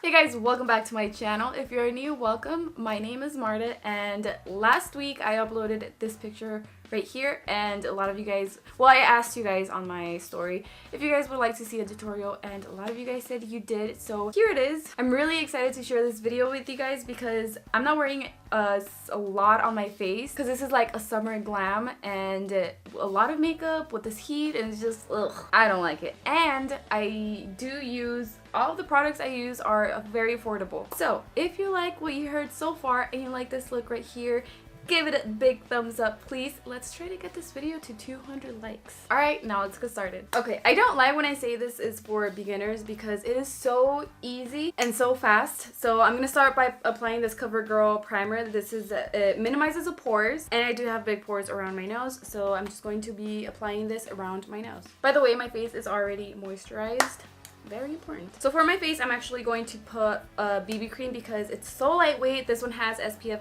Hey guys, welcome back to my channel. If you're new, welcome. My name is Marta, and last week I uploaded this picture right here, and a lot of you guys, well, I asked you guys on my story if you guys would like to see a tutorial, and a lot of you guys said you did, so here it is. I'm really excited to share this video with you guys because I'm not wearing a lot on my face because this is like a summer glam and a lot of makeup with this heat, and it's just, ugh, I don't like it. And I do use, all of the products I use are very affordable. So if you like what you heard so far and you like this look right here, give it a big thumbs up, please. Let's try to get this video to 200 likes. Alright, now let's get started. Okay, I don't lie when I say this is for beginners because it is so easy and so fast. So I'm gonna start by applying this Covergirl primer. This is, it minimizes the pores, and I do have big pores around my nose, so I'm just going to be applying this around my nose. By the way, my face is already moisturized. Very important. So for my face, I'm actually going to put a BB cream because it's so lightweight. This one has SPF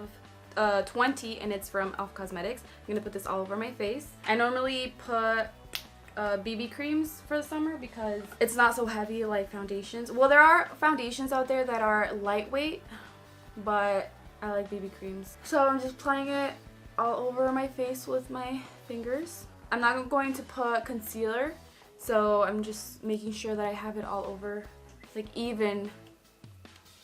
of 20 and it's from e.l.f. Cosmetics. I'm gonna put this all over my face. I normally put BB creams for the summer because it's not so heavy like foundations. Well, there are foundations out there that are lightweight, but I like BB creams. So I'm just applying it all over my face with my fingers. I'm not going to put concealer, so I'm just making sure that I have it all over, like even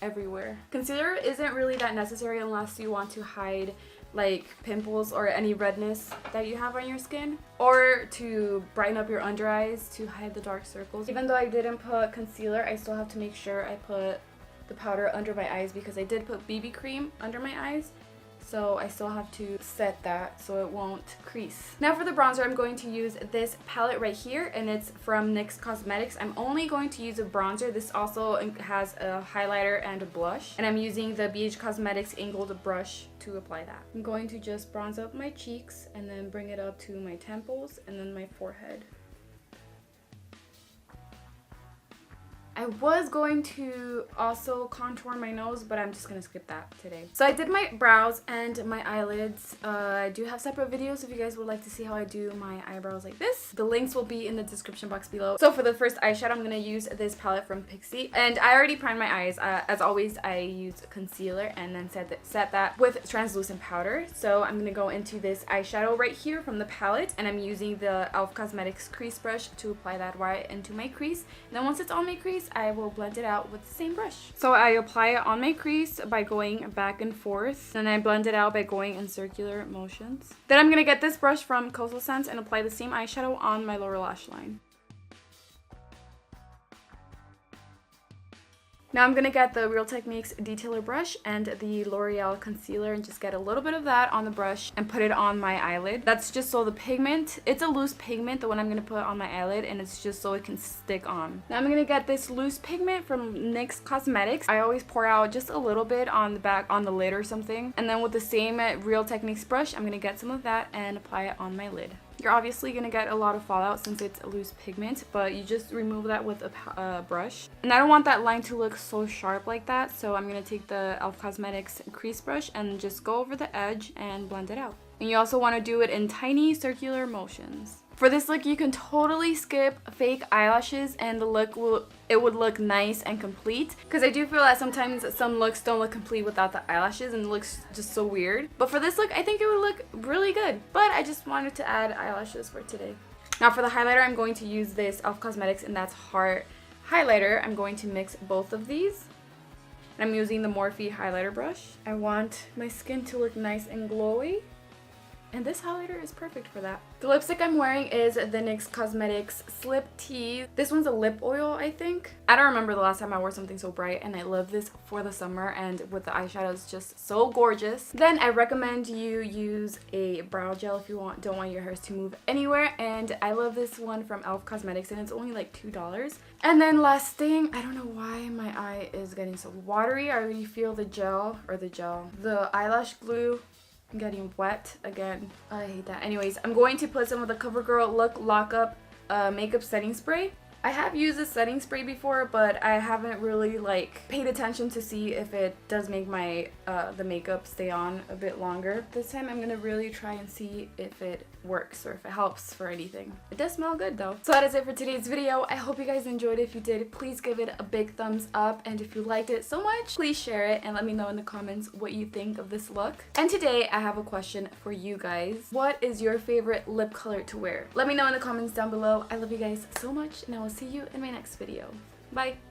everywhere. Concealer isn't really that necessary unless you want to hide like pimples or any redness that you have on your skin, or to brighten up your under eyes to hide the dark circles. Even though I didn't put concealer, I still have to make sure I put the powder under my eyes because I did put BB cream under my eyes. So I still have to set that so it won't crease. Now for the bronzer, I'm going to use this palette right here, and it's from NYX Cosmetics. I'm only going to use a bronzer. This also has a highlighter and a blush, and I'm using the Beige Cosmetics angled brush to apply that. I'm going to just bronze up my cheeks and then bring it up to my temples and then my forehead. I was going to also contour my nose, but I'm just gonna skip that today. So I did my brows and my eyelids. I do have separate videos if you guys would like to see how I do my eyebrows like this. The links will be in the description box below. So for the first eyeshadow, I'm gonna use this palette from Pixi, and I already primed my eyes. As always, I use concealer and then set that with translucent powder. So I'm gonna go into this eyeshadow right here from the palette, and I'm using the e.l.f. Cosmetics crease brush to apply that right into my crease. And then once it's on my crease, I will blend it out with the same brush. So I apply it on my crease by going back and forth, and I blend it out by going in circular motions. Then I'm gonna get this brush from Coastal Scents and apply the same eyeshadow on my lower lash line. Now I'm gonna get the Real Techniques detailer brush and the Loreal concealer and just get a little bit of that on the brush and put it on my eyelid. That's just so the pigment, it's a loose pigment, the one I'm gonna put on my eyelid, and it's just so it can stick on. Now I'm gonna get this loose pigment from NYX Cosmetics. I always pour out just a little bit on the back, on the lid or something. And then with the same Real Techniques brush, I'm gonna get some of that and apply it on my lid. You're obviously going to get a lot of fallout since it's a loose pigment, but you just remove that with a brush. And I don't want that line to look so sharp like that, so I'm going to take the e.l.f. Cosmetics crease brush and just go over the edge and blend it out. And you also want to do it in tiny circular motions. For this look, you can totally skip fake eyelashes and the look would look nice and complete. Because I do feel that sometimes some looks don't look complete without the eyelashes and it looks just so weird. But for this look, I think it would look really good. But I just wanted to add eyelashes for today. Now for the highlighter, I'm going to use this e.l.f. Cosmetics and Thatsheart highlighter. I'm going to mix both of these. And I'm using the Morphe highlighter brush. I want my skin to look nice and glowy, and this highlighter is perfect for that. The lipstick I'm wearing is the NYX Cosmetics Slip Tea. This one's a lip oil, I think. I don't remember the last time I wore something so bright, and I love this for the summer, and with the eyeshadows, just so gorgeous. Then I recommend you use a brow gel if you don't want your hairs to move anywhere, and I love this one from e.l.f. Cosmetics, and it's only like $2. And then last thing, I don't know why my eye is getting so watery. I already feel the eyelash glue getting wet again. I hate that. Anyways, I'm going to put some of the Covergirl Look Lock Up makeup setting spray I have used a setting spray before, but I haven't really like paid attention to see if it does make my the makeup stay on a bit longer. This time I'm gonna really try and see if it works or if it helps for anything. It does smell good though. So that is it for today's video. I hope you guys enjoyed it. If you did, please give it a big thumbs up, and if you liked it so much, please share it and let me know in the comments what you think of this look. And today I have a question for you guys. What is your favorite lip color to wear? Let me know in the comments down below. I love you guys so much, and I will see you in my next video. Bye!